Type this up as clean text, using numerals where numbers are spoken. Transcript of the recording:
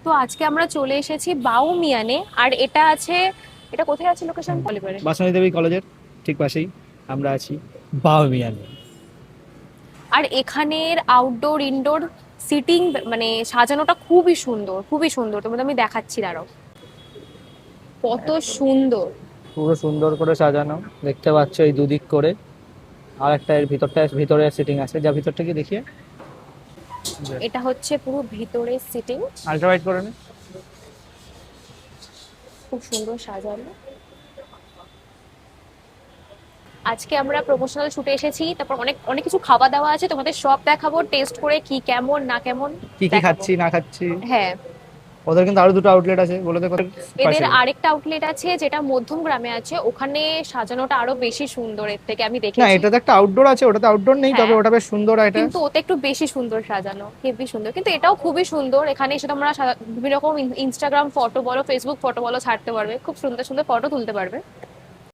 তো আজকে আমরা চলে এসেছি বাউমিয়ানে। আর এটা আছে, এটা কোথায় আছে লোকেশন বলে পারে? বাসন্তী দেবী কলেজের ঠিক পাশেই আমরা আছি, বাউমিয়ানে। আর এখানের আউটডোর ইনডোর সিটিং মানে সাজানোটা খুবই সুন্দর, খুবই সুন্দর। তোমাদের আমি দেখাচ্ছি, দাঁড়াও কত সুন্দর। পুরো সুন্দর করে সাজানো, দেখতে পাচ্ছ এই দুদিক করে। আর একটা এর ভিতরে সিটিং আছে, যা ভিতরটা কি দেখিয়ে এটা হচ্ছে পুরো ভিতরে সিটিং, আল্ট্রাওয়াইড করে নে। খুব সুন্দর সাজানো। আজকে আমরা প্রমোশনাল শুটে এসেছি, তারপর অনেক অনেক কিছু খাওয়া দাওয়া আছে, তোমাদের সব দেখাবো টেস্ট করে কি কেমন না কেমন কি কি দেখাবো। খাচ্ছি না খাচ্ছি। হ্যাঁ, ওদের কিন্তু আরো দুটো আউটলেট আছে, বলে দেখো এদের পাশে। আরেকটা আউটলেট আছে যেটা মধ্যম গ্রামে আছে, ওখানে সাজানোটা আরো বেশি সুন্দর এর থেকে, আমি না, দেখেছি। এটাতে একটা আউটডোর আছে, ওটাতে আউটডোর নেই, তবে হ্যাঁ, ওটা বেশ সুন্দর এটা। কিন্তু ওটা একটু বেশি সুন্দর সাজানো, হেভি সুন্দর। কিন্তু এটাও খুবই সুন্দর, এখানে এসে তোমরা বিভিন্ন রকম ইনস্টাগ্রাম ফটো বলো, ফেসবুক ফটো বলো ছাড়তে পারবে, খুব সুন্দর সুন্দর ফটো তুলতে পারবে।